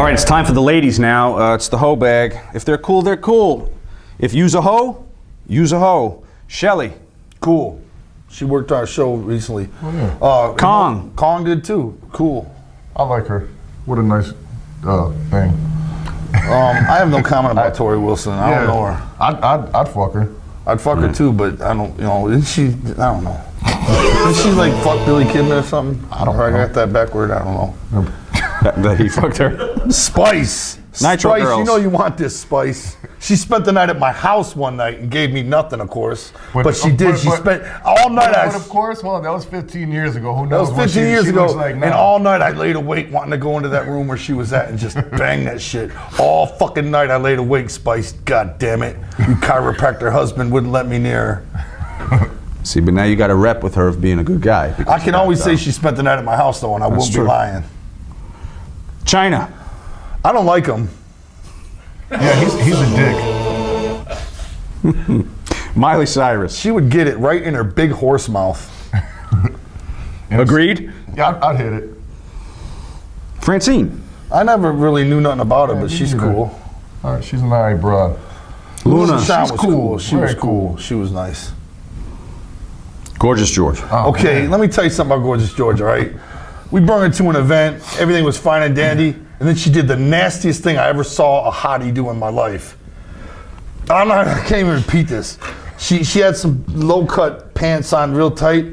All right, it's time for the ladies now. It's the hoe bag. If they're cool, they're cool. If you's a hoe, use a hoe. Shelly. Cool. She worked on our show recently. Oh, yeah. Kong. Kong did too. Cool. I like her. What a nice thing. I have no comment about Tori Wilson. I don't know her. I'd fuck her. I'd fuck her too, but I don't, isn't she, I don't know. Isn't she like fuck Billy Kidman or something? I don't know. I got that backward, I don't know. That he fucked her. Spice. Nitro Spice, Girls. you know you want this, Spice. She spent the night at my house one night and gave me nothing, of course. But she did. She spent all night. But of course, hold on, that was 15 years ago. Who That knows? was 15 years ago. Like and all night I laid awake wanting to go into that room where she was at and just bang that shit. All fucking night I laid awake, Spice. God damn it. You chiropractor husband wouldn't let me near her. See, but now you got a rep with her of being a good guy. I can always say she spent the night at my house though, and I won't be lying. China. I don't like him. Yeah, he's a dick. Miley Cyrus. She would get it right in her big horse mouth. Agreed? Yeah, I'd hit it. Francine. I never really knew nothing about her, but she's cool. All right, she's an alright broad. Luna. She's cool. She was Very cool. She was nice. Gorgeous George. Oh, Okay, man. let me tell you something about Gorgeous George, all right? We brought her to an event, everything was fine and dandy, and then she did the nastiest thing I ever saw a hottie do in my life. I can't even repeat this. She had some low-cut pants on real tight,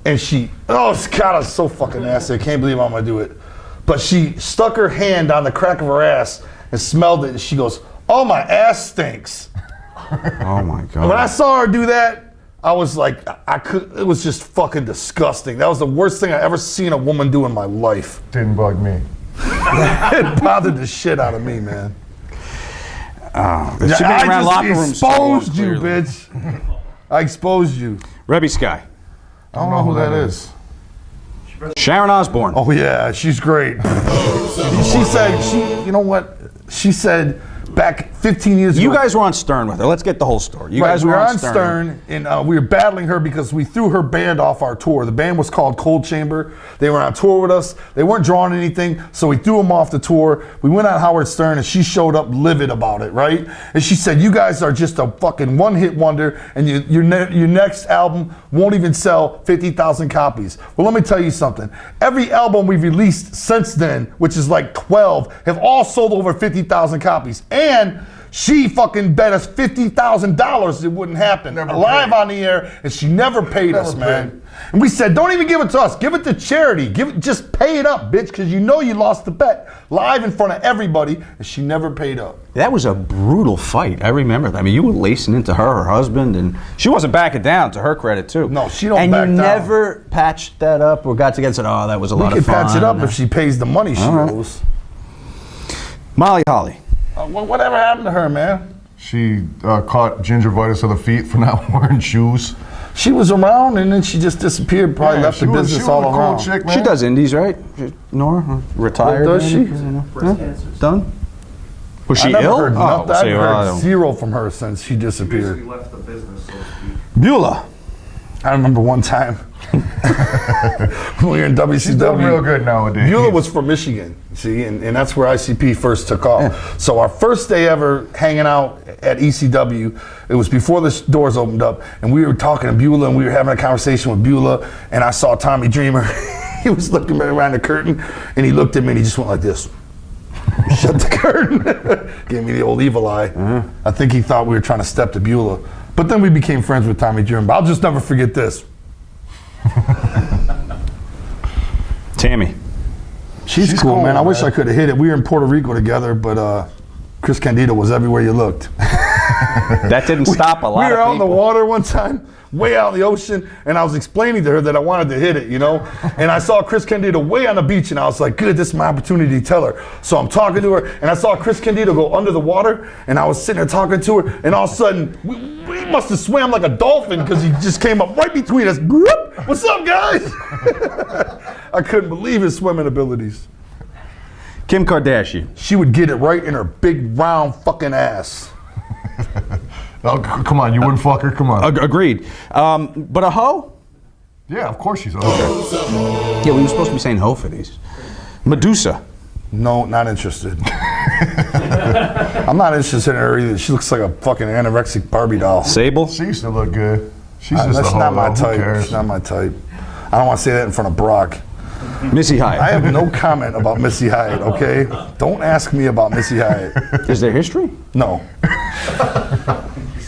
and God, it's so fucking nasty. I can't believe I'm gonna do it. But she stuck her hand on the crack of her ass and smelled it, and she goes, "Oh, my ass stinks." Oh my God. When I saw her do that, I was like, it was just fucking disgusting. That was the worst thing I ever seen a woman do in my life. Didn't bug me. It bothered the shit out of me, man. She been around locker rooms so long, exposed you, clearly. bitch. I exposed you. Rebby Sky. I don't know who that is. Sharon Osbourne. Oh yeah, she's great. She said, you know what? She said back 15 years ago. You guys were on Stern with her. Let's get the whole story. You Right, guys we were were on on Stern. and we were battling her because we threw her band off our tour. The band was called Cold Chamber. They were on tour with us. They weren't drawing anything, so we threw them off the tour. We went on Howard Stern, and she showed up livid about it, right? And she said, "You guys are just a fucking one-hit wonder, and your next album won't even sell 50,000 copies." Well, let me tell you something. Every album we've released since then, which is like 12, have all sold over 50,000 copies. And she fucking bet us $50,000 it wouldn't happen. Live on the air, and she never paid us, man. And we said, don't even give it to us. Give it to charity. Just pay it up, bitch, because you know you lost the bet. Live in front of everybody, and she never paid up. That was a brutal fight. I remember that. I mean, you were lacing into her husband, and she wasn't backing down, to her credit, too. No, she don't back down. And you never patched that up or got together and said, oh, that was a lot of fun. We could patch it up if she pays the money she owes. Molly Holly. Whatever happened to her, man? She caught gingivitis of the feet for not wearing shoes. She was around and then she just disappeared. Probably left the business all around. Chick, man. She does indies, right? Nora, retired. Does she? Done. Was she I never ill? heard nothing. I've heard don't. zero from her since she disappeared. She left the business, so to speak. Beulah. I remember one time when we were in WCW. She's doing real good nowadays. Beulah was from Michigan, see, and that's where ICP first took off. Yeah. So our first day ever hanging out at ECW, it was before the doors opened up, and we were talking to Beulah, and we were having a conversation with Beulah, and I saw Tommy Dreamer. He was looking around the curtain, and he looked at me, and he just went like this. Shut the curtain. Gave me the old evil eye. I think he thought we were trying to step to Beulah. But then we became friends with Tommy Dreamer. But I'll just never forget this. Tammy. She's cool, man. I wish I could have hit it. We were in Puerto Rico together, but Chris Candido was everywhere you looked. That didn't stop a lot of people. We were out in the water one time, way out in the ocean, and I was explaining to her that I wanted to hit it, you know? And I saw Chris Candido way on the beach, and I was like, good, this is my opportunity to tell her. So I'm talking to her, and I saw Chris Candido go under the water, and I was sitting there talking to her, and all of a sudden, we must have swam like a dolphin, because he just came up right between us. What's up, guys? I couldn't believe his swimming abilities. Kim Kardashian. She would get it right in her big, round fucking ass. Oh, come on, you wouldn't fuck her? Come on. Agreed. But a hoe? Yeah, of course she's a hoe. Yeah, we were supposed to be saying hoe for these. Medusa. No, not interested. I'm not interested in her either. She looks like a fucking anorexic Barbie doll. Sable? She used to look good. She's just That's a hoe, not my though. Who type. cares? It's not my type. I don't want to say that in front of Brock. Missy I Hyatt. have no comment about Missy Hyatt, okay? Don't ask me about Missy Hyatt. Is there history? No.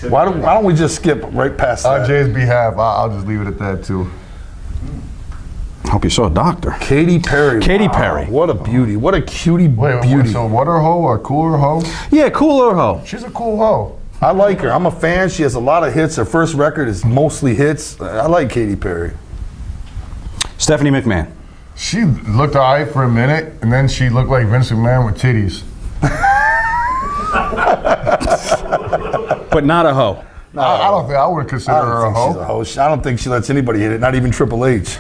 Why don't we just skip right past On that? Jay's behalf, I'll just leave it at that too. Hope you saw a doctor. Katy Perry. Katy Wow, Perry. What a beauty. What a cutie Wait, beauty. so water hoe or cooler hoe? Yeah, cool or hoe? She's a cool hoe. I like her. I'm a fan. She has a lot of hits. Her first record is mostly hits. I like Katy Perry. Stephanie McMahon. She looked alright for a minute, and then she looked like Vince McMahon with titties. But not a hoe. I don't think I would consider her a hoe. She's a hoe. I don't think she lets anybody hit it, not even Triple H.